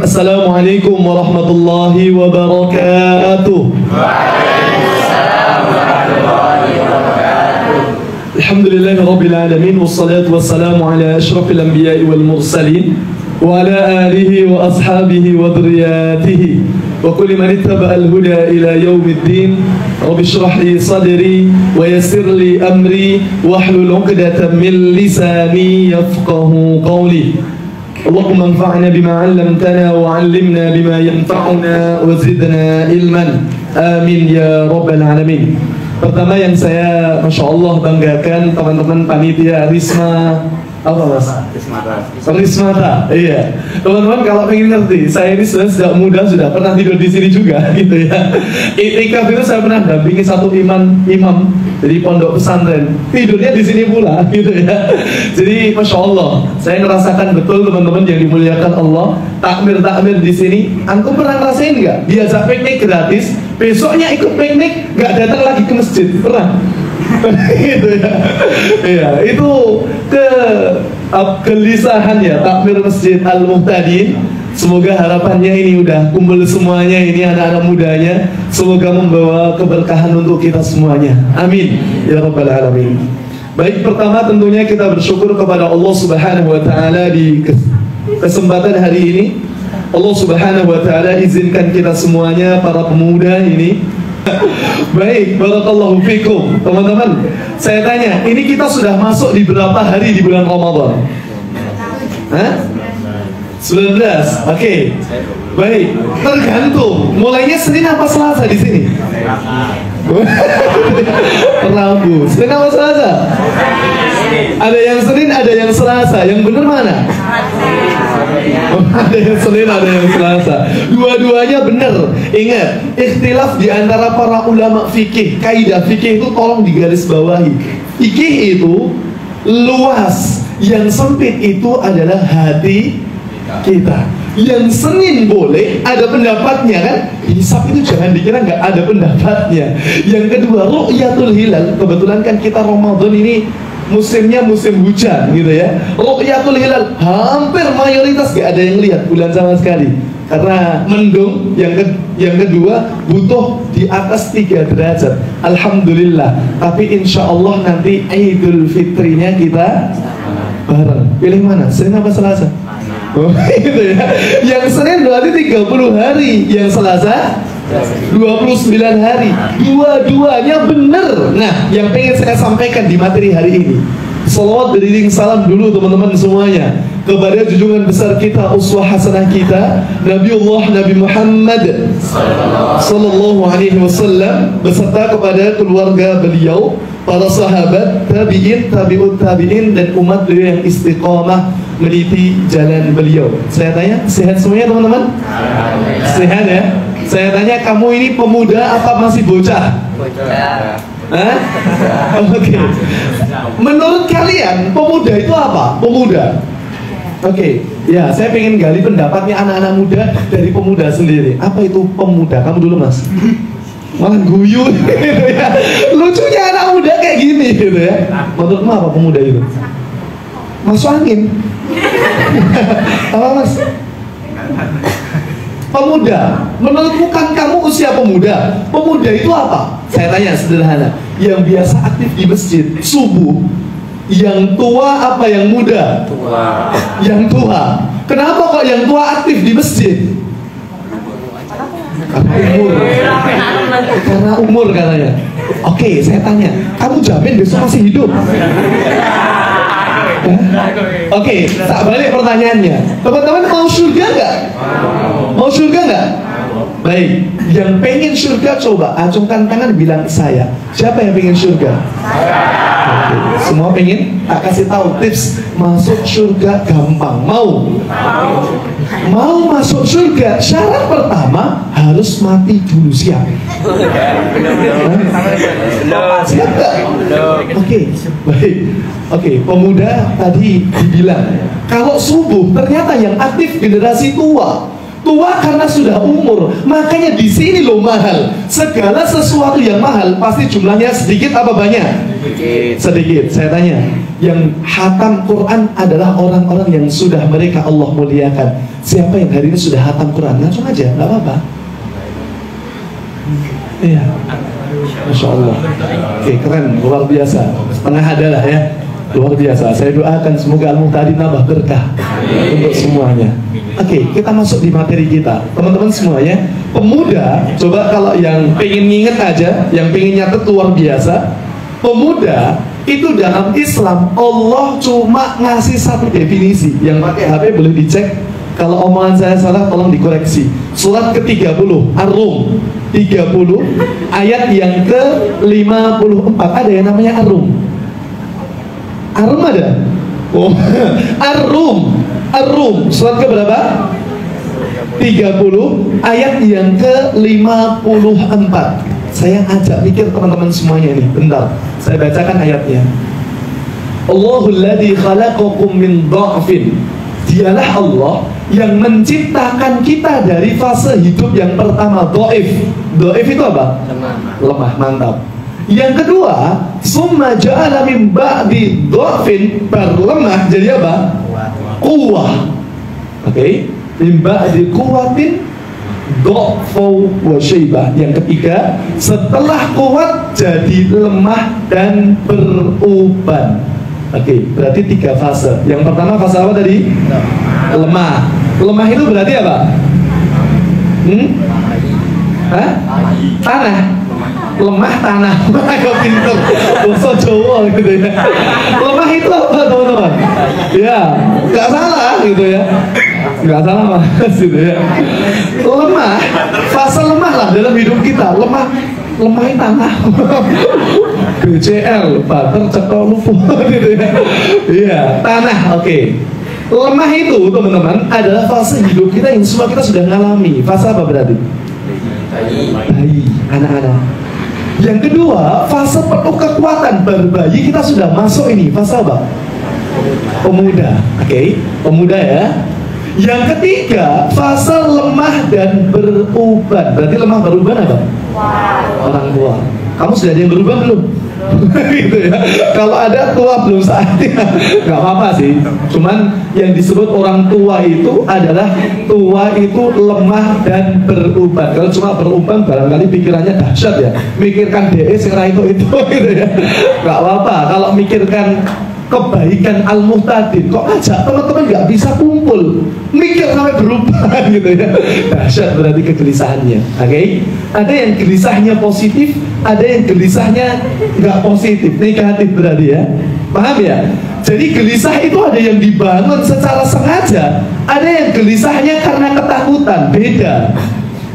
Assalamualaikum warahmatullahi wabarakatuh. Alhamdulillahi rabbil alamin, wassalatu wassalamu ala asyrafil anbiya'i wal mursalin wa ala alihi wa ashabihi wa dhurriyyatihi wa kulli man ittaba'a al-huda ila yaumiddin. Rabbi shrah li sadri wa yassir li amri wahlul 'uqdatam min lisani yafqahu qawli. Allahumma anfa'na bima 'allamtana wa 'allimna bima yanfa'una wa zidna ilman. Amin ya rabbal alamin. Pertama yang saya Masya Allah banggakan teman-teman panitia Risma apa mas? Rismata. Iya. Teman-teman kalau pengen ngerti, saya ini sejak muda sudah pernah tidur di sini juga gitu ya. Iktikaf itu saya pernah dampingi satu imam dari pondok pesantren, tidurnya di sini pula gitu ya. Jadi Masya Allah, saya ngerasakan betul teman-teman yang dimuliakan Allah, takmir di sini. Antum pernah ngerasain nggak? Biasa piknik gratis, besoknya ikut piknik nggak datang lagi ke masjid, pernah? Gitu ya. Iya, itu kegelisahan ya takmir Masjid Al-Muhtadin. Semoga harapannya ini udah kumpul semuanya, ini anak-anak mudanya, semoga membawa keberkahan untuk kita semuanya. Amin ya rabbal alamin. Baik, pertama tentunya kita bersyukur kepada Allah Subhanahu wa taala di kesempatan hari ini. Allah Subhanahu wa taala izinkan kita semuanya para pemuda ini. Baik, barakallahu fikum. Teman-teman, saya tanya, ini kita sudah masuk di berapa hari di bulan Ramadan? Hah? 19. Oke. Baik, tergantung. Mulainya Senin apa Selasa di sini? Rabu. Senin apa Selasa? Ada yang Senin, ada yang Selasa. Yang benar mana? Ada yang Senin, ada yang Selasa. Dua-duanya benar. Ingat, ikhtilaf di antara para ulama fikih. Kaidah fikih itu tolong digarisbawahi. Fikih itu luas, yang sempit itu adalah hati kita. Yang Senin boleh, ada pendapatnya kan? Hisab itu jangan dikira nggak ada pendapatnya. Yang kedua, ru'yatul hilal. Kebetulan kan kita Ramadan ini musimnya musim hujan gitu ya. Ru'yatul hilal hampir mayoritas gak ada yang lihat bulan sama sekali karena mendung. Yang kedua butuh di atas 3 derajat. Alhamdulillah. Tapi insya Allah nanti Idul Fitrinya kita bareng. Pilih mana? Senin apa Selasa? Oh, gitu ya. Yang Senin berarti 30 hari, yang Selasa 29 hari. Dua-duanya benar. Nah, yang pengen saya sampaikan di materi hari ini, salawat beriring salam dulu teman-teman semuanya kepada junjungan besar kita, uswah hasanah kita, Nabi Muhammad sallallahu alaihi wasallam, beserta kepada keluarga beliau, para sahabat, tabi'in, tabi'ut tabi'in, dan umat beliau yang istiqamah meniti jalan beliau. Saya tanya, sehat semuanya teman-teman? Sehat ya? Saya tanya, kamu ini pemuda apa masih bocah? Bocah. Hah? Oke. Menurut kalian, pemuda itu apa? Pemuda. Oke. Ya, saya pengen gali pendapatnya anak-anak muda dari pemuda sendiri. Apa itu pemuda? Kamu dulu mas. Malah guyu gitu ya. Lucunya anak muda kayak gini gitu ya. Menurutmu apa pemuda itu? Masuk angin. Apa mas? Pemuda. Menurutmu kan kamu usia pemuda. Pemuda itu apa? Saya tanya sederhana. Yang biasa aktif di masjid subuh. Yang tua apa yang muda? Tua. Yang tua. Kenapa kok yang tua aktif di masjid? Karena umur. Karena umur katanya. Oke, saya tanya, kamu jamin besok masih hidup? Oke, tak balik pertanyaannya. Teman-teman mau surga nggak? Mau surga nggak? Baik, yang pengen surga coba acungkan tangan bilang saya. Siapa yang pengen surga? Oke, semua pengen? Tak kasih tahu tips masuk surga gampang. Mau masuk surga, syarat pertama harus mati dulu. Siap? Siap gak? Oke, baik. Oke, pemuda tadi dibilang kalau subuh ternyata yang aktif generasi tua. Tua karena sudah umur, makanya di sini loh mahal. Segala sesuatu yang mahal pasti jumlahnya sedikit apa banyak? Sedikit. Saya tanya, Yang hatam Quran adalah orang-orang yang sudah mereka Allah muliakan. Siapa yang hari ini sudah hatam Quran? Langsung aja, nggak apa-apa. Iya, Masya Allah. Oke, keren, luar biasa. Setengah adalah ya, luar biasa. Saya doakan semoga Al-Muhtadin nambah berkah untuk semuanya. Oke, kita masuk di materi kita. Teman-teman semuanya, pemuda, coba kalau yang pengen nginget aja, yang pengen nyatet luar biasa. Pemuda itu dalam Islam Allah cuma ngasih satu definisi. Yang pakai HP boleh dicek. Kalau omongan saya salah tolong dikoreksi. Surat ke-30 Ar-Rum 30 ayat yang ke-54. Ada yang namanya Ar-Rum. Ar-Rum ada? Oh, Ar-Rum. Ar-Rum surat ke berapa? 30 ayat yang ke-54. Saya ajak pikir teman-teman semuanya nih. Bentar, saya bacakan ayatnya. Allahul ladzi khalaqakum min dha'fin. Dialah Allah yang menciptakan kita dari fase hidup yang pertama, dhaif. Dhaif itu apa? Lemah, mantap. Yang kedua, summa ja'ala min ba'di dha'fin, berlemah jadi apa? Quwwah. Oke, min ba'di quwwatin dha'fu wa syaibah. Yang ketiga, setelah kuat jadi lemah dan beruban. Oke, berarti 3 fase. Yang pertama fase apa tadi? Lemah. Lemah itu berarti apa? Hah? Tanah. Lemah tanah. Kok pinter. Bahasa Jawa gitu ya. Lemah itu apa teman-teman? Ya, nggak salah gitu ya. Nggak salah mas gitu ya. Lemah, fase lemah lah dalam hidup kita. Lemahin tanah. BCL, butter cekel lumpuh gitu ya. Iya, tanah. Oke. Lemah itu teman-teman adalah fase hidup kita yang semua kita sudah ngalami. Fase apa berarti? Bayi, anak-anak. Yang kedua, fase penuh kekuatan. Berbayi kita sudah masuk ini. Fase apa? Pemuda. Oke, pemuda ya. Yang ketiga, fase lemah dan beruban. Berarti lemah beruban apa? Orang tua. Kamu sudah ada yang berubah belum? Gitu ya. Kalau ada tua belum saatnya, nggak apa-apa sih. Cuman yang disebut orang tua itu adalah tua itu lemah dan beruban. Kalau cuma beruban barangkali pikirannya dahsyat ya. Mikirkan DS itu gitu ya. Nggak apa-apa. Kalau mikirkan kebaikan Al-Muhtadin, kok aja teman-teman nggak bisa kumpul, mikir sampai berubah gitu ya. Dahsyat berarti kegelisahannya. Oke? Ada yang gelisahnya positif, ada yang gelisahnya nggak positif, negatif berarti ya. Paham ya? Jadi gelisah itu ada yang dibangun secara sengaja, ada yang gelisahnya karena ketakutan, beda.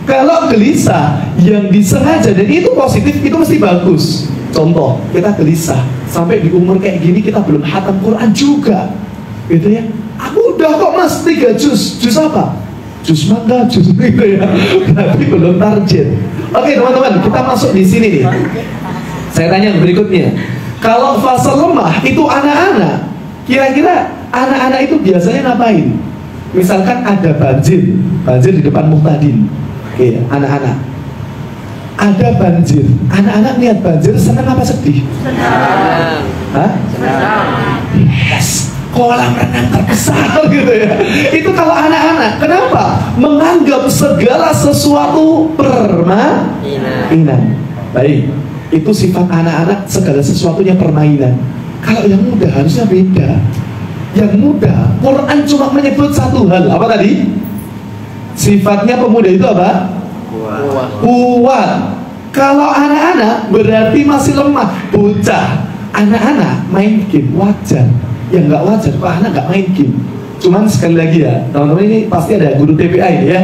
Kalau gelisah yang disengaja dan itu positif, itu mesti bagus. Contoh, kita gelisah sampai di umur kayak gini kita belum hatam Quran juga, gitu ya. Aku udah kok mas 3 juz. Juz apa? Juz mangga, juz gitu ya. Tapi belum target. Oke teman-teman, kita masuk di sini nih. Saya tanya berikutnya. Kalau fase lemah itu anak-anak, kira-kira anak-anak itu biasanya ngapain? Misalkan ada banjir di depan Muhtadin. Oke, anak-anak. Ada banjir, anak-anak lihat banjir senang apa sedih? Senang. Hah? Senang. Yes, kolam renang terbesar gitu ya. Itu kalau anak-anak, kenapa? Menganggap segala sesuatu permainan. Baik, itu sifat anak-anak, segala sesuatunya permainan. Kalau yang muda harusnya beda. Yang muda, Quran cuma menyebut satu hal. Apa tadi? Sifatnya pemuda itu apa? Kuat. Kalau anak-anak berarti masih lemah. Bocah, anak-anak main game wajar. Yang nggak wajar, Pak anak nggak main game. Cuman sekali lagi ya, teman-teman ini pasti ada guru TPA ini ya.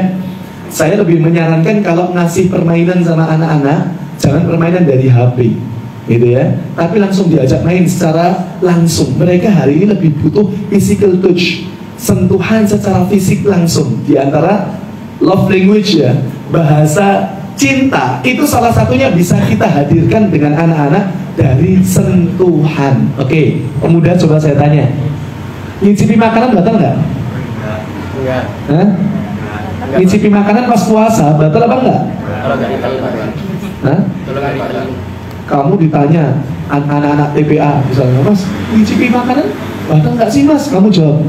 Saya lebih menyarankan kalau ngasih permainan sama anak-anak, jangan permainan dari HP, gitu ya. Tapi langsung diajak main secara langsung. Mereka hari ini lebih butuh physical touch, sentuhan secara fisik langsung. Di antara love language ya, bahasa cinta itu salah satunya bisa kita hadirkan dengan anak-anak dari sentuhan. Oke, pemuda coba saya tanya, ngicipi makanan batal nggak? Enggak. Hah? Ngicipi makanan pas puasa batal apa enggak? Hah? Kamu ditanya anak-anak TPA misalnya, Mas, ngicipi makanan batal nggak sih Mas? Kamu jawab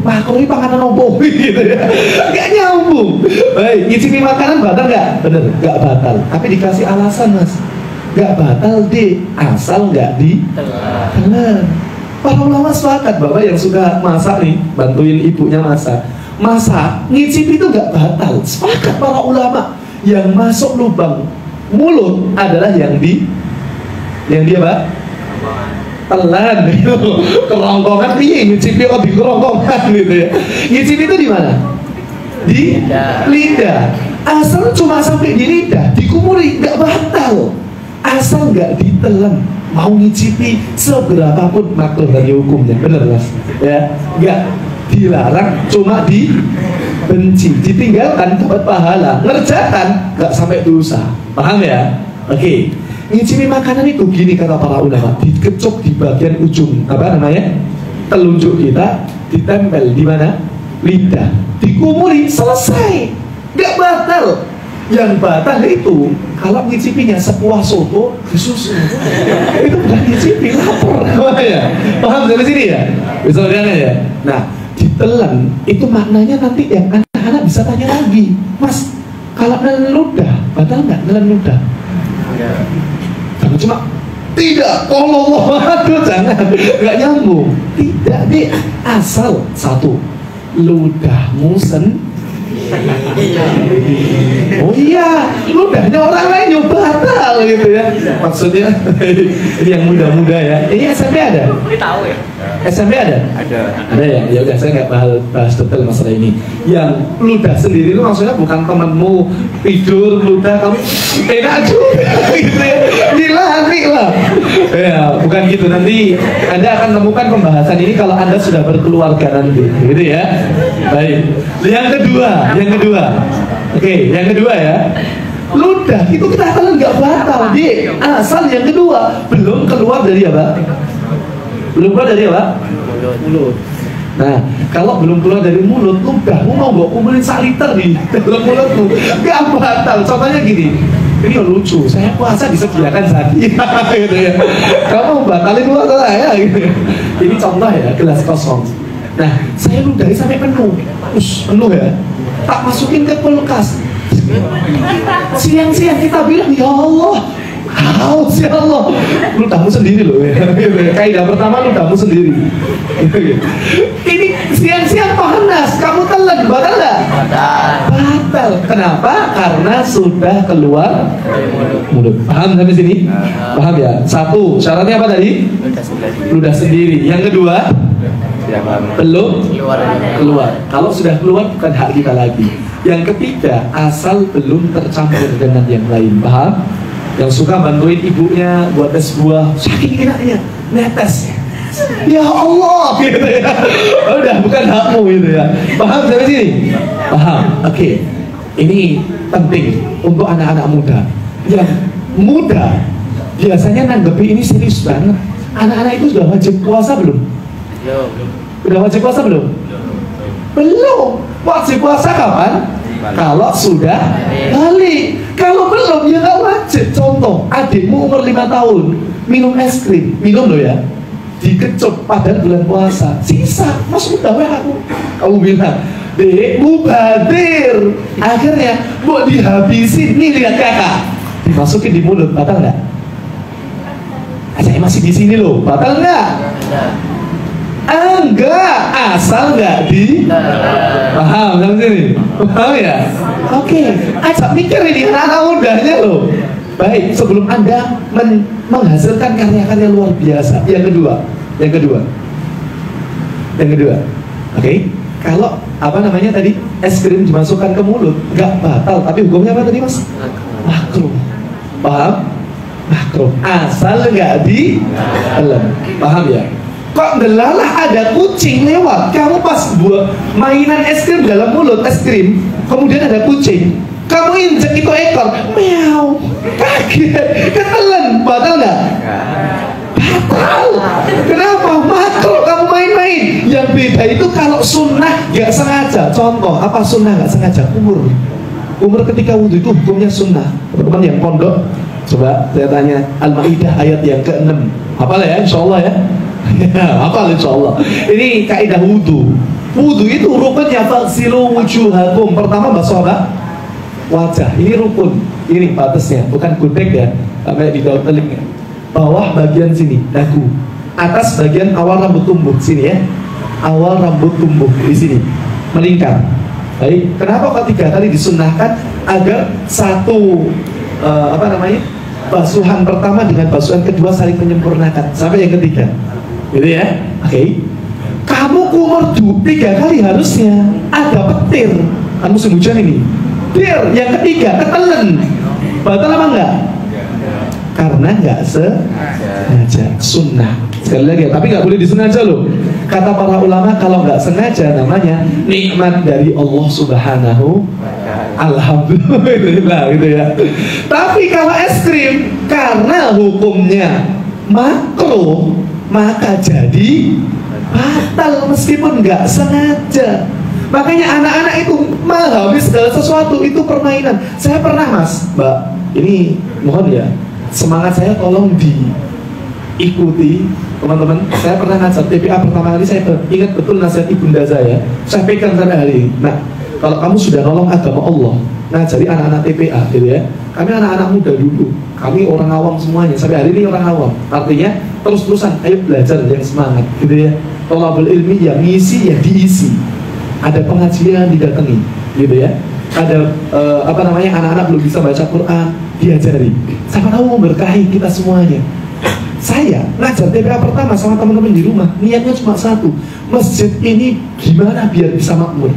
makruh ini panganan opo gitu ya, nggak nyambung. Baik, ngicipi makanan batal nggak? Bener, nggak batal. Tapi dikasih alasan Mas, nggak batal deh, asal nggak ditelan. Para ulama sepakat, bapak yang suka masak nih, bantuin ibunya masak, ngicip itu nggak batal. Sepakat para ulama, yang masuk lubang mulut adalah yang dia Pak telan gitu. Kerongkongan piye ngicipi kok di kerongkongan gitu ya. Ngicip itu di mana? Di lidah. Asal cuma sampai di lidah, dikumuri nggak batal. Asal nggak ditelan. Mau ngicipi seberapapun makruh dari hukumnya, bener Mas? Ya, nggak dilarang, cuma dibenci, ditinggalkan dapat pahala, ngerjakan nggak sampai dosa. Paham ya? Oke. Ngicipi makanan itu gini kata para ulama, dikecup di bagian ujung telunjuk kita, ditempel di mana? Lidah, dikumuri, selesai, nggak batal. Yang batal itu kalau ngicipinya sebuah soto disusu, itu bukan ngicipi, lapor namanya. Paham dari sini ya? Bisa lihat ya? Nah, ditelan itu maknanya nanti yang anak-anak bisa tanya lagi, Mas, kalau nelen ludah batal nggak nelen ludah? Jangan cuma tidak, kalau aduh jangan, nggak nyambung. Tidak, dia asal satu, ludahmu oh iya, ludahnya orang lain yang batal gitu ya. Maksudnya ini yang muda-muda ya. Ini SMP ada? Ini tahu ya. SMP ada? Ada ya. Ya udah, saya nggak bahas detail masalah ini. Yang ludah sendiri itu maksudnya bukan temanmu tidur ludah kamu enak juga gitu ya. Dilani lah. Ya, bukan gitu. Nanti Anda akan temukan pembahasan ini kalau Anda sudah berkeluarga nanti, gitu ya. Baik. Yang kedua. Oke, yang kedua ya. Ludah itu kita telan nggak batal, asal yang kedua belum keluar dari apa? Mulut. Nah, kalau belum keluar dari mulut, ludahmu mau bawa kumpulin 1 liter di dalam mulutmu, nggak batal. Contohnya gini, ini lucu, saya puasa disediakan zaki gitu ya. Kamu batalin puasa saya gitu. Ini contoh ya, gelas kosong. Nah, saya ludahi sampai penuh ya. Tak masukin ke kulkas. Siang-siang kita bilang, ya Allah, haus ya Allah. Ludahmu sendiri loh ya. Kaidah pertama, ludahmu sendiri. Ini siang-siang panas, kamu telan, batal nggak? Batal. Kenapa? Karena sudah keluar mulut. Paham sampai sini? Paham ya? Satu, syaratnya apa tadi? Ludah sendiri. Yang kedua, belum keluar. Kalau sudah keluar bukan hak kita lagi. Yang ketiga, asal belum tercampur dengan yang lain. Paham? Yang suka bantuin ibunya buat tes buah, saking enaknya netes, ya Allah gitu ya. Udah bukan hakmu gitu ya. Paham sampai sini? Paham? Oke. Ini penting untuk anak-anak muda. Yang muda biasanya nanggepi ini serius banget. Anak-anak itu sudah wajib puasa belum? Udah wajib puasa belum? Belum. Wajib puasa kapan? Kalau sudah balik. Kalau belum ya nggak wajib. Contoh, adikmu umur 5 tahun minum es krim, minum loh ya, dikecup pada bulan puasa, sisa mas udah aku. Kamu bilang, dek mubadir, akhirnya mau dihabisin. Nih lihat kakak, dimasukin di mulut, batal nggak? Saya masih di sini loh, batal nggak? Enggak, asal nggak di paham sampai sini, paham ya? Oke, ajak mikir ini anak mudanya loh. Baik, sebelum Anda menghasilkan karya-karya luar biasa. Yang kedua, oke? Kalau apa namanya tadi, es krim dimasukkan ke mulut, nggak batal, tapi hukumnya apa tadi mas? Makruh, paham? Makruh, asal nggak di dalam, paham ya? Kok delalah ada kucing lewat, kamu pas buat mainan es krim dalam mulut es krim, kemudian ada kucing, kamu injek itu ekor, meow, kaget, ketelan, batal nggak? Batal. Kenapa? Makruh kamu main-main. Yang beda itu kalau sunnah nggak sengaja. Contoh, apa sunnah nggak sengaja? Umur ketika wudhu itu hukumnya sunnah. Teman-teman yang pondok, Coba saya tanya, Al-Maidah ayat yang ke-6. Hafal ya, insyaallah ya. Hafal insyaallah. Ini kaidah wudu. Wudu itu rukunnya faghsilu wujuhakum. Pertama basuh apa? Wajah. Ini rukun. Ini batasnya, bukan gudeg ya. Sampai di daun telinga. Bawah bagian sini, dagu. Atas bagian awal rambut tumbuh sini ya. Awal rambut tumbuh di sini. Melingkar. Baik, kenapa ketiga kali disunnahkan? Agar satu basuhan pertama dengan basuhan kedua saling menyempurnakan sampai yang ketiga, gitu ya. Oke. Kamu kumur 3 kali harusnya ada petir. Kan musim hujan ini. Petir yang ketiga ketelen. Batal apa enggak? Karena enggak sengaja. Sunnah. Sekali lagi, tapi nggak boleh disengaja loh. Kata para ulama, kalau nggak sengaja namanya nikmat dari Allah Subhanahu. Alhamdulillah gitu ya. Tapi kalau es krim karena hukumnya makruh, maka jadi batal meskipun nggak sengaja. Makanya anak-anak itu memahami segala sesuatu itu permainan. Saya pernah mas, mbak, ini mohon ya, semangat saya tolong diikuti teman-teman. Saya pernah ngajar TPA pertama kali, saya ingat betul nasihat ibunda saya pegang sampai hari ini. Nah, kalau kamu sudah nolong agama Allah, ngajari anak-anak TPA gitu ya. Kami anak-anak muda dulu, kami orang awam semuanya, sampai hari ini orang awam. Artinya terus-terusan, ayo belajar yang semangat gitu ya. Thalabul ilmi yang ngisi, yang diisi. Ada pengajian didatangi gitu ya. Ada anak-anak belum bisa baca Quran, diajari. Siapa tahu memberkahi kita semuanya. Saya ngajar TPA pertama sama teman-teman di rumah, niatnya cuma satu, masjid ini gimana biar bisa makmur.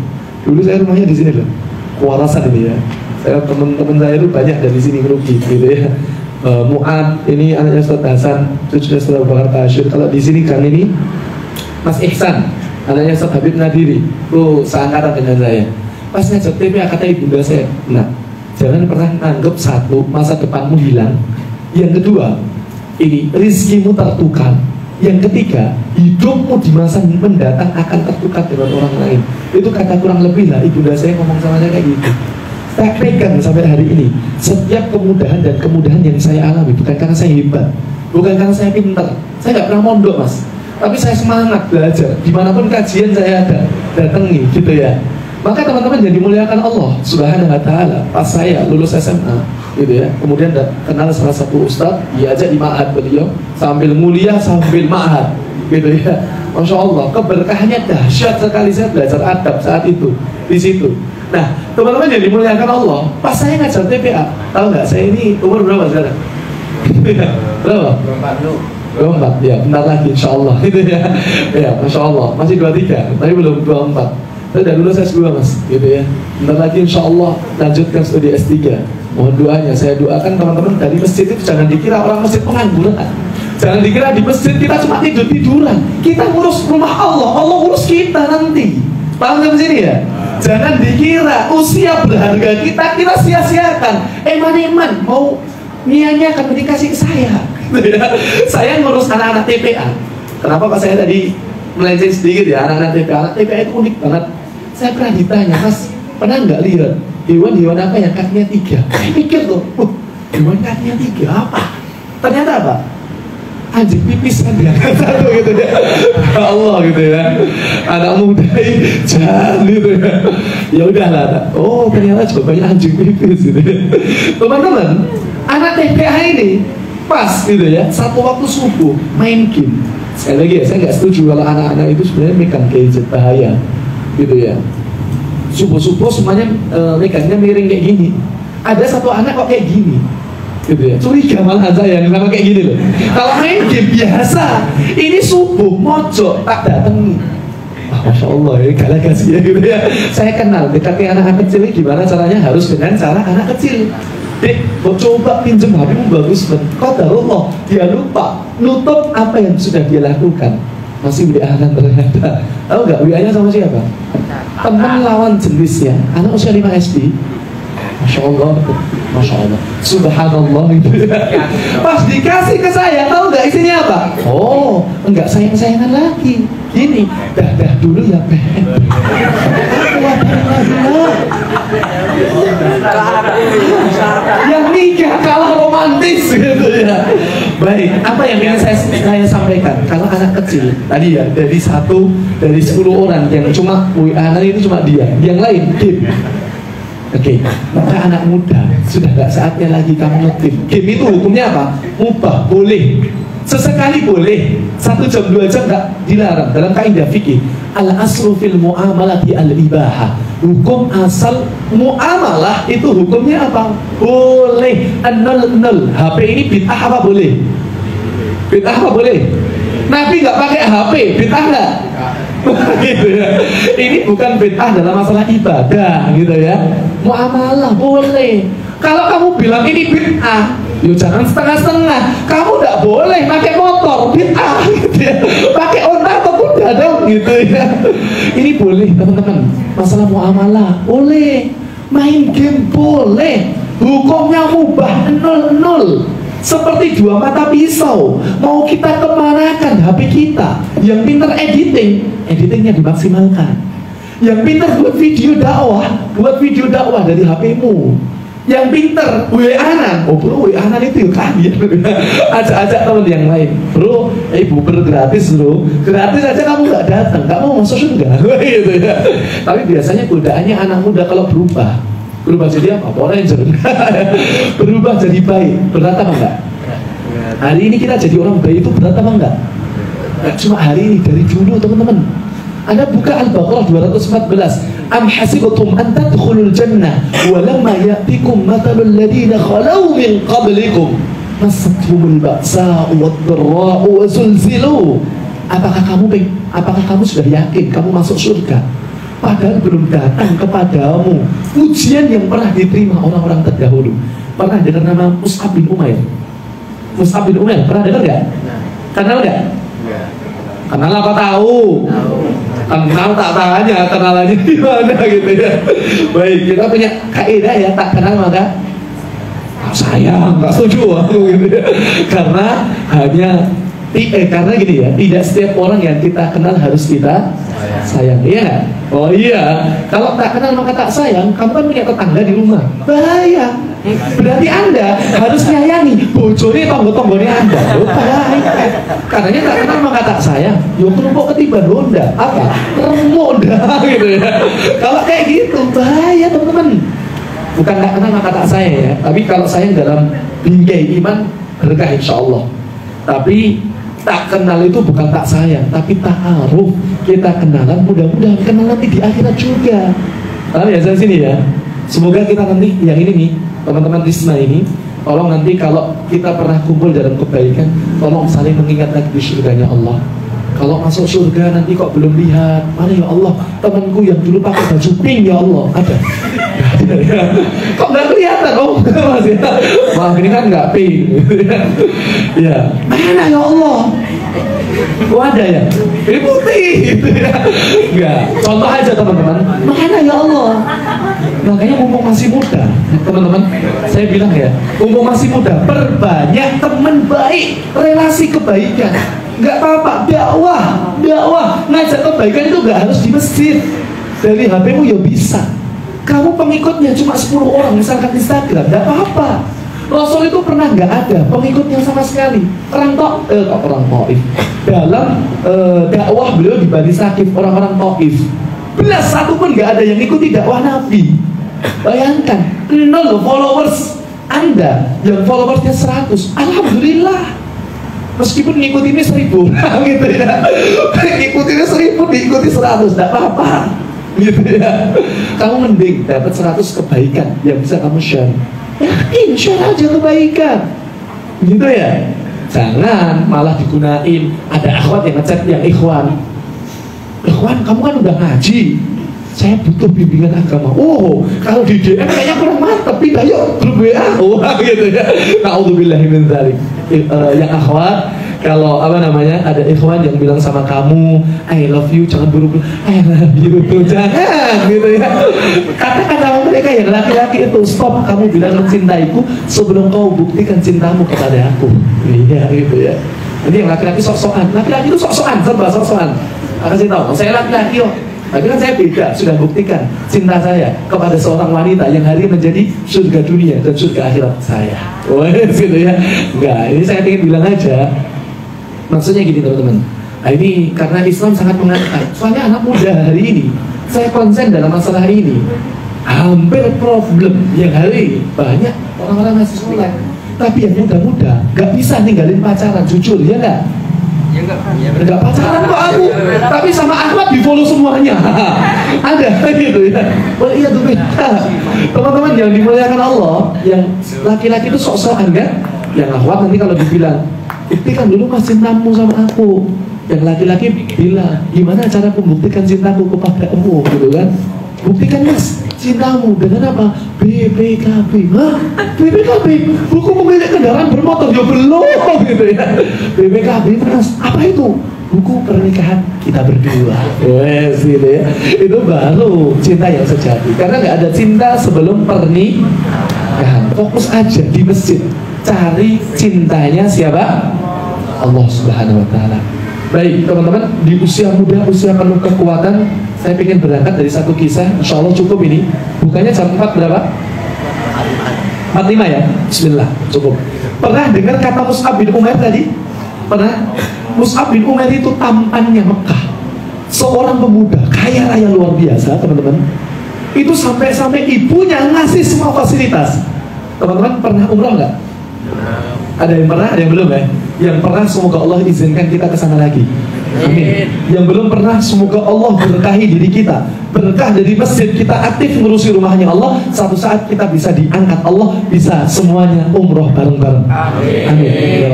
Dulu saya rumahnya di sini loh, Kuarasan ini ya. Saya teman-teman saya itu banyak dari sini rugi gitu ya. Mu'ad ini anaknya Ustaz Hasan, cucunya Ustaz Abu Bakar Tasyir. Kalau di sini kan ini Mas Ihsan, anaknya Ustaz Habib Nadiri, tuh seangkatan dengan saya. Pas ngajar TPA kata ibunda saya, nah jangan pernah anggap satu masa depanmu hilang. Yang kedua, ini rizkimu tertukar. Yang ketiga, hidupmu di masa mendatang akan tertukar dengan orang lain. Itu kata kurang lebih lah ibunda saya ngomong sama saya kayak gitu. Saya pegang sampai hari ini. Setiap kemudahan dan kemudahan yang saya alami bukan karena saya hebat, bukan karena saya pintar. Saya nggak pernah mondok mas, tapi saya semangat belajar. Dimanapun kajian saya ada, datangi gitu ya. Maka teman-teman jadi muliakan Allah Subhanahu wa ta'ala. Pas saya lulus SMA gitu ya, kemudian kenal salah satu ustadz, diajak di ma'had beliau, sambil mulia sambil ma'had gitu ya. Masya Allah, keberkahannya dahsyat sekali. Saya belajar adab saat itu di situ. Nah teman-teman jadi muliakan Allah. Pas saya ngajar TPA, tahu nggak saya ini umur berapa sekarang? Berapa? 24 ya, bentar lagi insya Allah gitu ya. Ya Masya Allah, masih 23 tapi belum 24. Saya udah lulus S2 mas, gitu ya. Bentar lagi insya Allah lanjutkan studi S3. Mohon doanya, saya doakan teman-teman dari masjid itu jangan dikira orang masjid pengangguran. Jangan dikira di masjid kita cuma tidur-tiduran. Kita ngurus rumah Allah, Allah urus kita nanti. Paham sampai sini ya? Jangan dikira usia berharga kita sia-siakan. Eman-eman mau niatnya akan dikasih ke saya. Saya ngurus anak-anak TPA. Kenapa Pak saya tadi melenceng sedikit ya, anak-anak TPA? Anak TPA itu unik banget. Saya pernah ditanya, mas, pernah nggak lihat hewan-hewan apa yang kakinya 3? Saya pikir tuh, hewan kakinya 3 apa? Ternyata apa? Anjing pipis kan dia satu gitu ya. Allah gitu ya. Anak muda ini jangan gitu ya. Ya udahlah. Oh ternyata juga banyak anjing pipis gitu ya. Teman-teman, anak TPA ini pas gitu ya, satu waktu subuh main game. Sekali lagi ya, saya nggak setuju kalau anak-anak itu sebenarnya megang gadget, bahaya gitu ya. Subuh-subuh semuanya megangnya miring kayak gini. Ada satu anak kok kayak gini gitu ya, curiga malah saya yang sama kayak gini loh. Kalau main game biasa, ini subuh mojok tak datangi. Masya Allah, ini galakasi ya gitu ya. Saya kenal dekati anak-anak kecil gimana caranya, harus dengan cara anak kecil. Dek, mau coba pinjem HP-mu bagus banget. Qadarullah, dia lupa nutup apa yang sudah dia lakukan. Masih WA-an ternyata. Tahu nggak WA-nya sama siapa? Teman lawan jenisnya, anak usia 5 SD. Masya Allah, Masya Allah, Subhanallah itu. Pas dikasih ke saya, tahu nggak isinya apa? Oh, enggak sayang-sayangan lagi. Gini, dah dulu ya Ben. Yang nikah kalah romantis. Baik, apa yang ingin saya sampaikan? Kalau anak kecil tadi ya, dari 10 orang yang cuma anak itu cuma dia, yang lain game. Oke, maka anak muda sudah gak saatnya lagi kamu ngetim. Game itu hukumnya apa? Mubah, boleh. Sesekali boleh, 1 jam 2 jam gak dilarang. Dalam kaidah fikih, al aslu fil muamalati al ibahah. Hukum asal muamalah itu hukumnya apa? Boleh. Nol. HP ini bid'ah apa boleh? Bid'ah apa boleh? Nabi nggak pakai HP, bid'ah nggak? Gitu ya. Ini bukan bid'ah dalam masalah ibadah, gitu ya. Muamalah boleh. Kalau kamu bilang ini bid'ah, yo jangan setengah-setengah. Kamu nggak boleh pakai motor, bid'ah, gitu ya. Pakai onta atau kuda dong, gitu ya. Ini boleh, teman-teman. Masalah muamalah boleh. Main game boleh. Hukumnya mubah, nol. Seperti 2 mata pisau. Mau kita kemanakan HP kita? Yang pintar editingnya dimaksimalkan. Yang pintar buat video dakwah dari HP-mu. Yang pintar WA-an, oh bro, WA-an itu kan ya. Ajak-ajak teman yang lain, bro, buber gratis bro, gratis aja kamu nggak datang, nggak mau masuk surga, gitu ya. Tapi biasanya godaannya anak muda kalau berubah jadi apa? Power Ranger. Berubah jadi baik, berat apa enggak? Hari ini kita jadi orang baik itu berat apa enggak? Cuma hari ini, dari dulu teman-teman. Anda buka Al-Baqarah 214. Am hasibtum an tadkhulul jannah wa lamma ya'tikum mathalul ladina khalau min qablikum massatuhumul ba'sa'u wad-dharra'u wa zulzilu. Apakah kamu sudah yakin kamu masuk surga? Padahal belum datang kepadamu ujian yang pernah diterima orang-orang terdahulu. Pernah dengar nama Mus'ab bin Umair? Mus'ab bin Umair, pernah dengar nggak? Kenal nggak? Kenal apa tahu? Kenal tak tanya, kenalannya di mana gitu ya. Baik, kita punya kaidah ya, tak kenal maka sayang, nggak setuju aku gitu ya. Karena karena gini ya, tidak setiap orang yang kita kenal harus kita sayang, iya nggak? Oh iya, kalau tak kenal maka tak sayang, kamu kan punya tetangga di rumah, bahaya. Berarti Anda harus nyayangi bojone tonggo-tonggone Anda. Oh, bahaya. Karena tak kenal maka tak sayang. Yo kelompok ketiban Honda, apa? Remoda gitu ya. Kalau kayak gitu bahaya teman-teman. Bukan tak kenal maka tak sayang ya, tapi kalau sayang dalam bingkai iman berkah insya Allah. Tapi tak kenal itu bukan tak sayang, tapi ta'aruf. Kita kenalan, mudah-mudahan kenal nanti di akhirat juga. Paham ya saya sini ya. Semoga kita nanti yang ini nih, teman-teman Risma ini, tolong nanti kalau kita pernah kumpul dalam kebaikan, tolong saling mengingat lagi di surganya Allah. Kalau masuk surga nanti kok belum lihat, mana ya Allah temanku yang dulu pakai baju pink ya Allah ada. Kok nggak kelihatan? Oh mas ya, wah ini kan nggak pink. Ya mana ya Allah? Oh ada ya, ini putih gitu ya. Enggak, contoh aja teman-teman, mana ya Allah? Makanya mumpung masih muda, teman-teman, saya bilang ya, mumpung masih muda, perbanyak teman baik, relasi kebaikan. Nggak apa-apa, dakwah, ngajak kebaikan itu nggak harus di masjid. Dari HP-mu ya bisa. Kamu pengikutnya cuma 10 orang, misalkan Instagram, nggak apa-apa. Rasul itu pernah nggak ada pengikutnya sama sekali. Orang Taif. Dalam dakwah beliau di Bani Sakif, orang-orang Taif. Belas satu pun nggak ada yang ikuti dakwah Nabi. Bayangkan, 0 followers Anda, yang followersnya 100. Alhamdulillah. Meskipun ngikutinnya 1000, gitu ya. Ngikutinnya 1000, diikuti 100, nggak apa-apa. Gitu ya. Kamu mending dapat 100 kebaikan yang bisa kamu share. Yakin, share aja kebaikan. Gitu ya. Jangan malah digunain. Ada akhwat yang ngechat yang ikhwan. Ikhwan, kamu kan udah ngaji. Saya butuh bimbingan agama. Oh, kalau di DM kayaknya kurang mantap. Pindah yuk grup WA. Oh, gitu ya. Na'udzubillahi min dzalik. Yang akhwat, kalau apa namanya, ada ikhwan yang bilang sama kamu, I love you, jangan buru-buru. I love you tuh, jangan gitu ya. Katakan sama mereka yang laki-laki itu, stop, kamu bilang mencintaiku sebelum kau buktikan cintamu kepada aku. Iya gitu ya. Ini yang laki-laki sok-sokan. Laki-laki itu sok-sokan, serba sok-sokan. Kasih tahu, saya laki-laki kok. Tapi kan saya beda, sudah buktikan cinta saya kepada seorang wanita yang hari menjadi surga dunia dan surga akhirat saya. Gitu ya. Enggak, ini saya ingin bilang aja. Maksudnya gini teman-teman. Nah, ini karena Islam sangat mengangkat. Soalnya anak muda hari ini, saya konsen dalam masalah ini. Hampir problem yang hari ini banyak orang-orang masih sekolah, tapi yang muda-muda nggak bisa ninggalin pacaran, jujur ya nggak? Ya Enggak pacaran kok aku, tapi sama Ahmad di follow semuanya. Ada gitu ya. Oh iya tuh teman-teman yang dimuliakan Allah, yang laki-laki itu sok-sokan kan? Yang Ahmad nanti kalau dibilang, itu kan dulu masih cintamu sama aku. Yang laki-laki bilang, gimana cara membuktikan cintaku kepadamu gitu kan? Buktikan mas cintamu dengan apa? BPKB. Hah? BPKB? Buku pemilik kendaraan bermotor ya belum gitu ya. BPKB mas, apa itu? Buku pernikahan kita berdua. Wes gitu ya. Itu baru cinta yang sejati. Karena nggak ada cinta sebelum pernikahan. Fokus aja di masjid. Cari cintanya siapa? Allah Subhanahu Wa Taala. Baik teman-teman, di usia muda, usia penuh kekuatan, saya ingin berangkat dari satu kisah. Insya Allah cukup ini. Bukannya jam 4 berapa? 45 ya? Bismillah, cukup. Pernah dengar kata Mus'ab bin Umair tadi? Pernah? Mus'ab bin Umair itu tampannya Mekah. Seorang pemuda, kaya raya luar biasa teman-teman. Itu sampai-sampai ibunya ngasih semua fasilitas. Teman-teman pernah umrah nggak? Ada yang pernah, ada yang belum ya? Yang pernah semoga Allah izinkan kita ke sana lagi. Amin. Yang belum pernah semoga Allah berkahi diri kita. Berkah dari masjid, kita aktif ngurusi rumahnya Allah. Satu saat kita bisa diangkat Allah, bisa semuanya umroh bareng-bareng. Amin.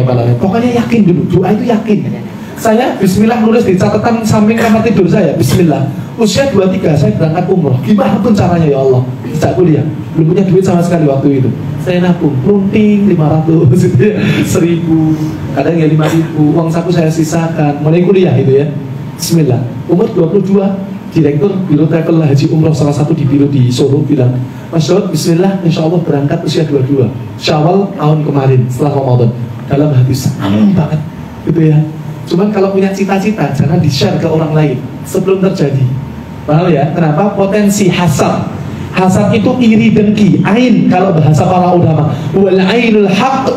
Amin. Pokoknya yakin dulu, doa itu yakin. Saya bismillah nulis di catatan samping kamar tidur saya. Bismillah. Usia 23 saya berangkat umroh. Gimana pun caranya ya Allah. Sejak kuliah belum punya duit sama sekali waktu itu. Saya nabung, runting 500, 1000, kadang ya 5000. Uang saku saya sisakan. Mulai kuliah itu ya. Bismillah. Umur 22, direktur Biro Travel Haji Umroh salah satu di Biro di Solo bilang, Mas Daud, bismillah, insya Allah berangkat usia 22 Syawal tahun kemarin setelah Ramadan. Dalam hati senang banget gitu ya. Cuman kalau punya cita-cita jangan di-share ke orang lain sebelum terjadi. Paham ya? Kenapa? Potensi hasad. Hasad itu iri dengki. Ain kalau bahasa para ulama. Wal ainul haq.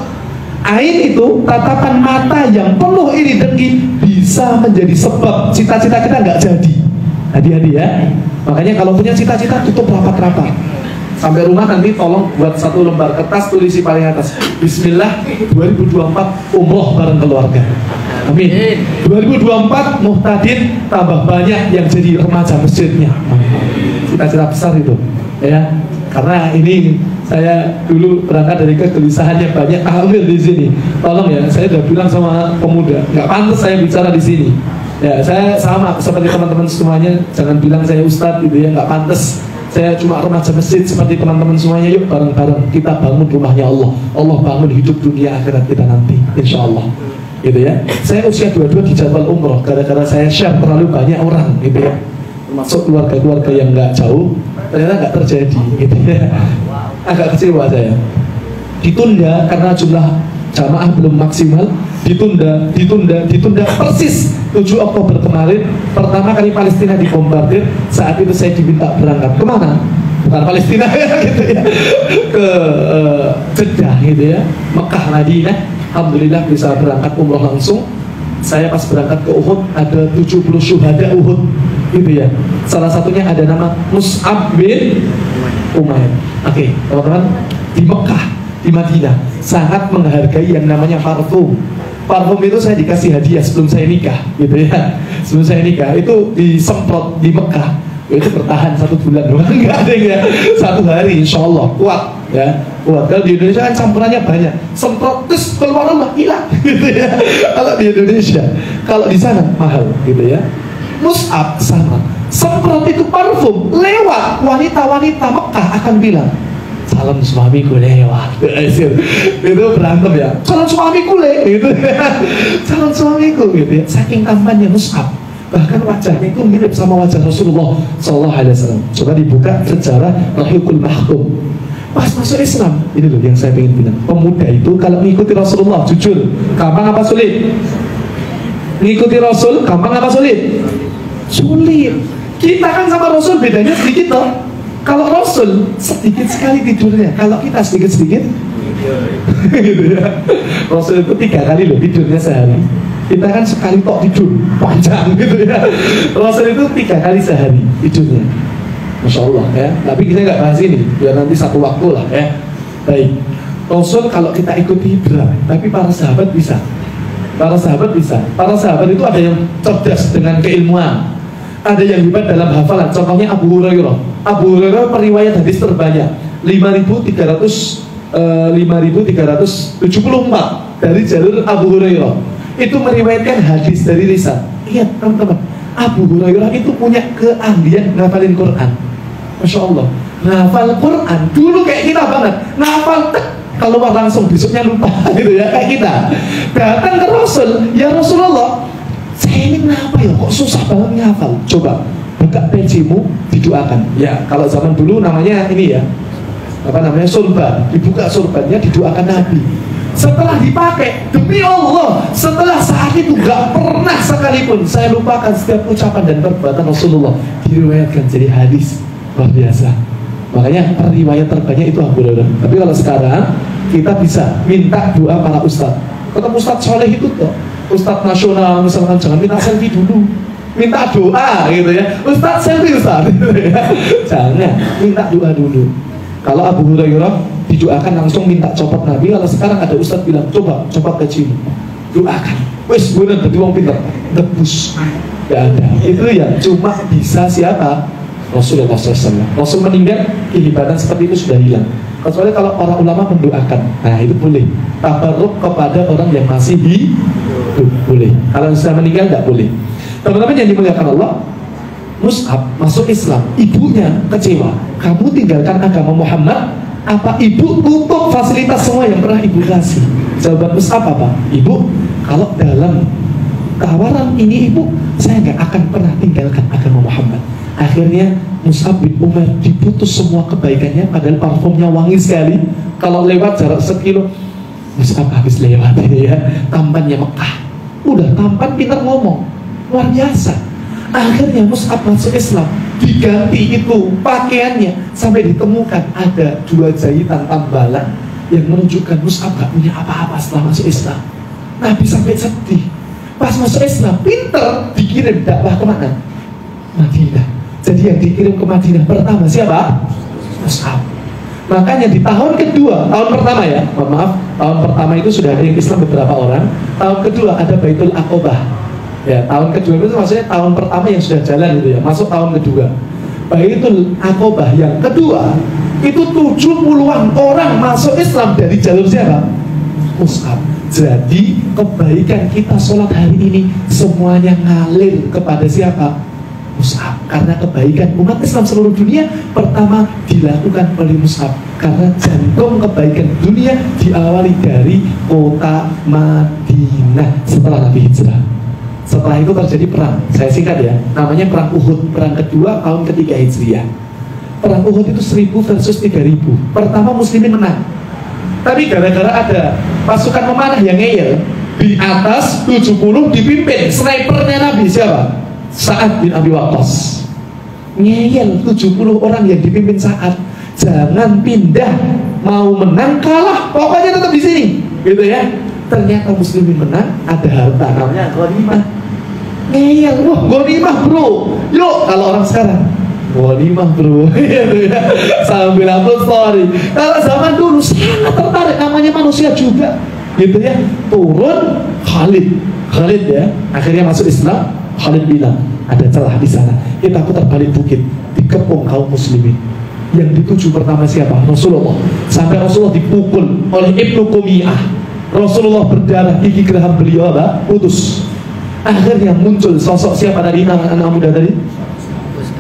Ain itu tatapan mata yang penuh iri dengki bisa menjadi sebab cita-cita kita nggak jadi. Hati-hati ya. Makanya kalau punya cita-cita tutup rapat-rapat. Sampai rumah nanti tolong buat satu lembar kertas, tulisi paling atas. Bismillah 2024 umroh bareng keluarga. Amin. 2024 muhtadin tambah banyak yang jadi remaja masjidnya. Cita-cita besar itu ya. Karena ini saya dulu berangkat dari kegelisahan yang banyak ambil di sini. Tolong ya, saya udah bilang sama pemuda, nggak pantas saya bicara di sini. Ya, saya sama seperti teman-teman semuanya, jangan bilang saya ustadz gitu ya, nggak pantas. Saya cuma remaja masjid seperti teman-teman semuanya. Yuk bareng-bareng kita bangun rumahnya Allah. Allah bangun hidup dunia akhirat kita nanti, insya Allah. Gitu ya. Saya usia 22 di jadwal umroh gara-gara saya share terlalu banyak orang gitu ya. Termasuk keluarga-keluarga yang nggak jauh, ternyata nggak terjadi gitu ya. Agak kecewa saya. Ditunda karena jumlah jamaah belum maksimal. Ditunda persis 7 Oktober kemarin. Pertama kali Palestina dibombardir. Saat itu saya diminta berangkat kemana? Bukan Palestina gitu ya, ke Jeddah gitu ya, Mekah, Madinah. Alhamdulillah bisa berangkat umroh langsung. Saya pas berangkat ke Uhud ada 70 syuhada Uhud gitu ya. Salah satunya ada nama Mus'ab bin Umair. Oke, teman-teman, di Mekah, di Madinah sangat menghargai yang namanya parfum. Parfum itu saya dikasih hadiah sebelum saya nikah gitu ya. Sebelum saya nikah itu disemprot di Mekah. Itu bertahan 1 bulan doang, nggak ada ya. 1 hari insya Allah kuat ya, kuat. Kalau di Indonesia kan campurannya banyak, semprot terus keluar rumah hilang gitu ya. Kalau di Indonesia, kalau di sana mahal gitu ya. Mus'ab sama, semprot itu parfum lewat, wanita-wanita Mekah akan bilang, salam suamiku lewat. Itu berantem ya, salam suamiku gitu ya. Salam suamiku gitu ya. Saking tampannya Mus'ab, bahkan wajahnya itu mirip sama wajah Rasulullah SAW. Coba dibuka sejarah Rahiqul Mahkum. Pas masuk Islam, ini loh yang saya ingin bilang. Pemuda itu kalau mengikuti Rasulullah, jujur, gampang apa sulit? Mengikuti Rasul, gampang apa sulit? Sulit. Kita kan sama Rasul bedanya sedikit toh. Kalau Rasul sedikit sekali tidurnya, kalau kita sedikit-sedikit gitu ya. Rasul itu 3 kali loh tidurnya sehari. Kita kan sekali tok tidur panjang gitu ya. Rasul itu 3 kali sehari tidurnya. Masya Allah ya. Tapi kita nggak bahas ini, biar nanti satu waktu lah ya. Baik. Rasul kalau kita ikuti berat, tapi para sahabat bisa. Para sahabat bisa. Para sahabat itu ada yang cerdas dengan keilmuan, ada yang hebat dalam hafalan. Contohnya Abu Hurairah. Abu Hurairah periwayat hadis terbanyak 5.374 dari jalur Abu Hurairah. Itu meriwayatkan hadis dari lisan. Lihat teman-teman, Abu Hurairah itu punya keahlian ngafalin Quran. Masya Allah, ngafal Quran dulu kayak kita banget. Ngafal keluar langsung, besoknya lupa gitu ya, kayak kita. Datang ke Rasul, ya Rasulullah, saya ini kenapa ya kok susah banget ngafal? Coba buka pencimu, didoakan. Ya kalau zaman dulu namanya ini ya, apa namanya, surban. Dibuka surbannya, didoakan Nabi. Setelah dipakai, demi Allah, setelah saat itu gak pernah sekalipun saya lupakan setiap ucapan dan perbuatan Rasulullah. Diriwayatkan jadi hadis. Luar biasa. Makanya periwayat terbanyak itu Abu Hurairah. Tapi kalau sekarang kita bisa minta doa para ustadz. Ketemu ustadz soleh itu tuh, ustadz nasional misalkan, jangan minta selfie dulu, minta doa gitu ya. Ustadz selfie ustadz gitu ya. Jangan, minta doa dulu. Kalau Abu Hurairah didoakan langsung minta copot Nabi. Kalau sekarang ada ustadz bilang coba gaji, doakan. Wes bener jadi wong pinter, debus. Gak ada. Itu ya cuma bisa siapa? Rasulullah SAW. Rasul meninggal, kehebatan seperti itu sudah hilang. Kecuali kalau orang ulama mendoakan, nah itu boleh. Tabarruk kepada orang yang masih hidup, boleh. Kalau sudah meninggal nggak boleh. Teman-teman yang dimuliakan Allah, Mus'ab masuk Islam, ibunya kecewa. Kamu tinggalkan agama Muhammad, apa ibu tutup fasilitas semua yang pernah ibu kasih? Jawaban Mus'ab apa? Ibu, kalau dalam tawaran ini ibu, saya nggak akan pernah tinggalkan agama Muhammad. Akhirnya Mus'ab bin Umar diputus semua kebaikannya, padahal parfumnya wangi sekali. Kalau lewat jarak sekilo, Mus'ab habis lewat ini ya, tampannya Mekah. Udah tampan, pintar ngomong, luar biasa. Akhirnya Mus'ab masuk Islam, diganti itu pakaiannya, sampai ditemukan ada 2 jahitan tambalan yang menunjukkan Mus'ab gak punya apa-apa setelah masuk Islam. Nabi sampai sedih. Pas masuk Islam, pinter, dikirim dakwah kemana? Madinah. Jadi yang dikirim ke Madinah pertama siapa? Mus'ab. Makanya di tahun kedua, tahun pertama ya, maaf, tahun pertama itu sudah ada yang Islam beberapa orang. Tahun kedua ada Baitul Aqobah. Ya, tahun kedua itu maksudnya tahun pertama yang sudah jalan itu ya, masuk tahun kedua. Baitul Aqobah yang kedua itu 70-an orang masuk Islam dari jalur siapa? Mus'ab. Jadi kebaikan kita sholat hari ini semuanya ngalir kepada siapa? Mus'ab. Karena kebaikan umat Islam seluruh dunia pertama dilakukan oleh Mus'ab. Karena jantung kebaikan dunia diawali dari kota Madinah setelah Nabi hijrah. Setelah itu terjadi perang, saya singkat ya, namanya perang Uhud, perang kedua tahun ketiga Hijriah. Perang Uhud itu 1000 versus 3000. Pertama muslimin menang, tapi gara-gara ada pasukan memanah yang ngeyel, di atas 70 dipimpin snipernya Nabi siapa? Sa'ad bin Abi Waqqas. Ngeyel 70 orang yang dipimpin Sa'ad, jangan pindah, mau menang kalah, pokoknya tetap di sini, gitu ya. Ternyata muslimin menang, ada harta namanya ghanimah. Ngeyel, wah ghanimah bro, yuk kalau orang sekarang ghanimah bro, sambil upload story. Kalau zaman dulu sangat tertarik, namanya manusia juga, gitu ya. Turun Khalid ya, akhirnya masuk Islam. Khalid bilang ada celah di sana, kita putar balik bukit, dikepung kaum muslimin. Yang dituju pertama siapa? Rasulullah. Sampai Rasulullah dipukul oleh Ibnu Qumiyah. Rasulullah berdarah, gigi geraham beliau putus. Akhirnya muncul sosok siapa tadi, anak muda tadi?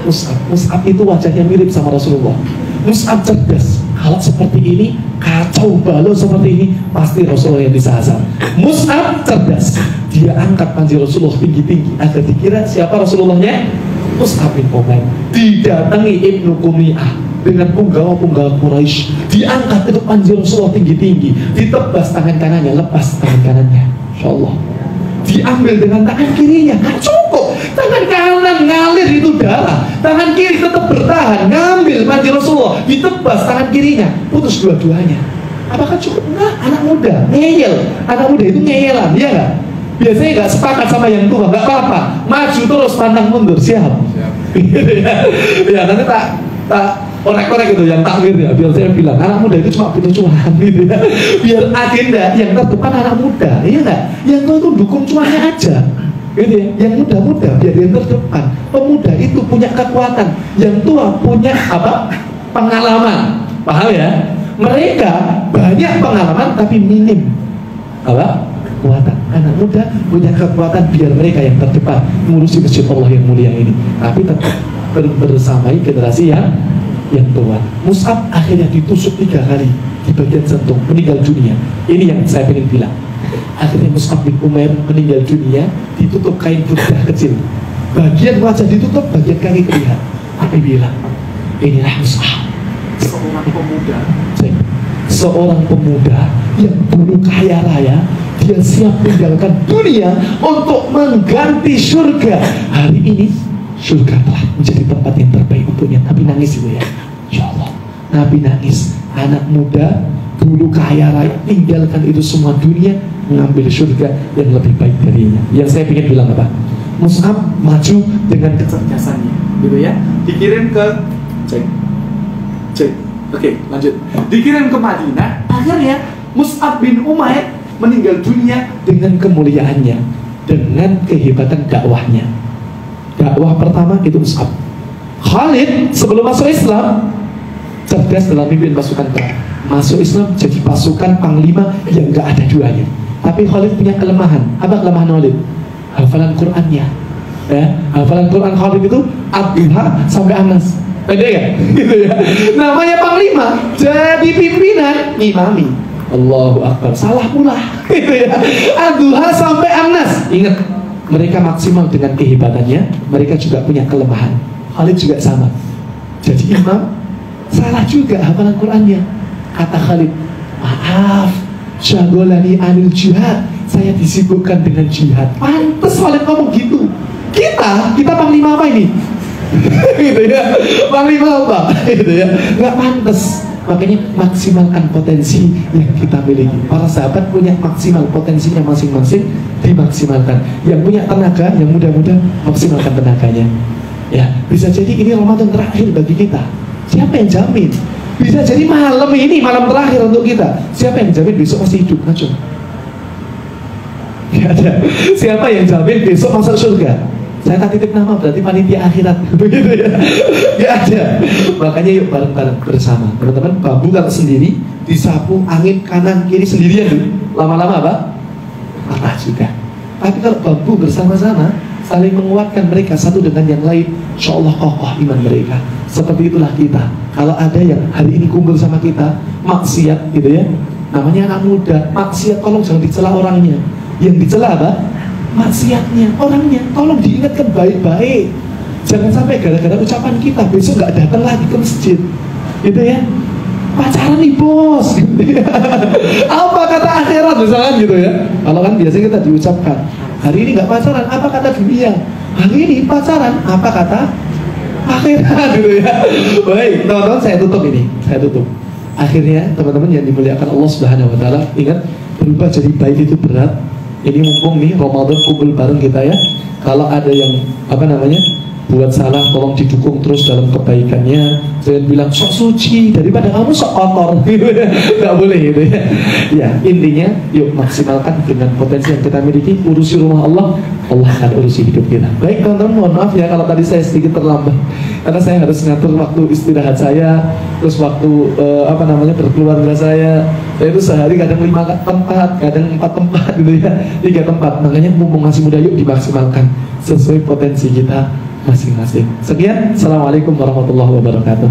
Mus'ab. Mus'ab itu wajahnya mirip sama Rasulullah. Mus'ab cerdas. Kalau seperti ini, kacau balau seperti ini, pasti Rasulullah yang disasar. Mus'ab cerdas. Dia angkat panji Rasulullah tinggi-tinggi agar dikira siapa Rasulullahnya? Mus'ab bin Umair. Didatangi Ibnu Qumiyah dengan punggawa-punggawa Quraisy, diangkat itu panji Rasulullah tinggi-tinggi, ditebas tangan kanannya, lepas tangan kanannya. Insya Allah. diambil dengan tangan kirinya. Nggak cukup. Tangan kanan ngalir itu darah, tangan kiri tetap bertahan, ngambil mandi Rasulullah, ditebas tangan kirinya, putus dua-duanya. Apakah cukup? Enggak, anak muda ngeyel. Anak muda itu ngeyelan, ya nggak? Biasanya nggak sepakat sama yang tua, nggak apa-apa, maju terus, pantang mundur, siap. Ya nanti tak korek-korek gitu yang takmir ya, biar saya bilang anak muda itu cuma butuh cuan gitu ya. Biar agenda yang terdepan anak muda, iya nggak? Yang tua itu dukung cuannya aja. Gitu ya, yang muda-muda biar yang terdepan. Pemuda itu punya kekuatan, yang tua punya apa? Pengalaman. Paham ya? Mereka banyak pengalaman tapi minim apa? Kekuatan. Anak muda punya kekuatan biar mereka yang terdepan ngurusi masjid Allah yang mulia ini. Tapi tetap bersamai generasi yang tua. Mus'ab akhirnya ditusuk 3 kali di bagian jantung, meninggal dunia. Ini yang saya ingin bilang. Akhirnya Mus'ab bin Umair meninggal dunia, ditutup kain burdah kecil. Bagian wajah ditutup, bagian kaki terlihat. Tapi bilang, inilah Mus'ab, seorang pemuda yang dulu kaya raya, dia siap meninggalkan dunia untuk mengganti surga. Hari ini surga telah menjadi tempat yang terbaik untuknya. Nabi nangis itu ya, insya Allah. Nabi nangis, anak muda dulu kaya raya, tinggalkan itu semua dunia, mengambil surga yang lebih baik darinya. Yang saya ingin bilang apa? Mus'ab maju dengan kecerdasannya, gitu ya. Dikirim ke Oke, lanjut. Dikirim ke Madinah. Akhirnya Mus'ab bin Umair meninggal dunia dengan kemuliaannya, dengan kehebatan dakwahnya. Dakwah pertama itu Mus'ab. Khalid sebelum masuk Islam cerdas dalam mimpin pasukan perang. Masuk Islam jadi pasukan panglima yang gak ada duanya. Tapi Khalid punya kelemahan. Apa kelemahan Khalid? Hafalan Qur'annya. Ya, hafalan Quran Khalid itu Abdullah sampai Anas. Ada kan? Gitu ya. Namanya panglima, jadi pimpinan, imami. Allahu Akbar, salah pula. Gitu ya. Abdullah sampai Anas. Ingat, mereka maksimal dengan kehebatannya, mereka juga punya kelemahan. Khalid juga sama. Jadi imam, salah juga hafalan Qur'annya. Kata Khalid, maaf, syagolani anil jihad, saya disibukkan dengan jihad. Pantes Khalid ngomong gitu. Kita panglima apa ini? Gitu ya, panglima apa? Gitu ya, nggak pantes. Makanya maksimalkan potensi yang kita miliki. Para sahabat punya maksimal potensinya masing-masing, dimaksimalkan. Yang punya tenaga, yang muda-muda, maksimalkan tenaganya. Ya, bisa jadi ini Ramadan terakhir bagi kita. Siapa yang jamin? Bisa jadi malam ini malam terakhir untuk kita. Siapa yang jamin besok masih hidup? Ngaco. Gak ada. Siapa yang jamin besok masuk surga? Saya tak titip nama, berarti panitia akhirat. Begitu ya. Gak ada. Makanya yuk bareng-bareng bersama. Teman-teman, bambu kalau sendiri disapu angin kanan kiri sendirian dulu. Lama-lama apa? Patah juga. Tapi kalau bambu bersama-sama, saling menguatkan mereka satu dengan yang lain, insya Allah kokoh iman mereka. Seperti itulah kita. Kalau ada yang hari ini kumpul sama kita maksiat gitu ya, namanya anak muda, maksiat tolong jangan dicela orangnya. Yang dicela apa? Maksiatnya, orangnya. Tolong diingatkan baik-baik. Jangan sampai gara-gara ucapan kita besok nggak datang lagi ke masjid, gitu ya. Pacaran nih bos, gitu ya. Apa kata akhirat misalkan gitu ya. Kalau kan biasanya kita diucapkan, hari ini nggak pacaran, apa kata dunia? Hari ini pacaran, apa kata akhirat, gitu ya. Baik, teman-teman, saya tutup ini, saya tutup. Akhirnya teman-teman yang dimuliakan Allah Subhanahu Wa Taala, ingat berubah jadi baik itu berat. Ini mumpung nih Ramadan kumpul bareng kita ya. Kalau ada yang apa namanya buat salah, tolong didukung terus dalam kebaikannya. Jangan bilang sok suci daripada kamu sok kotor, gitu ya. Nggak boleh gitu ya. Ya intinya, yuk maksimalkan dengan potensi yang kita miliki. Urusi rumah Allah, Allah akan urusi hidup kita. Baik teman-teman, mohon maaf ya kalau tadi saya sedikit terlambat, karena saya harus ngatur waktu istirahat saya, terus waktu apa namanya berkeluarga saya. Saya itu sehari kadang 5 tempat, kadang 4 tempat gitu ya, 3 tempat. Makanya mumpung masih muda, yuk dimaksimalkan sesuai potensi kita masing-masing. Sekian, assalamualaikum warahmatullahi wabarakatuh.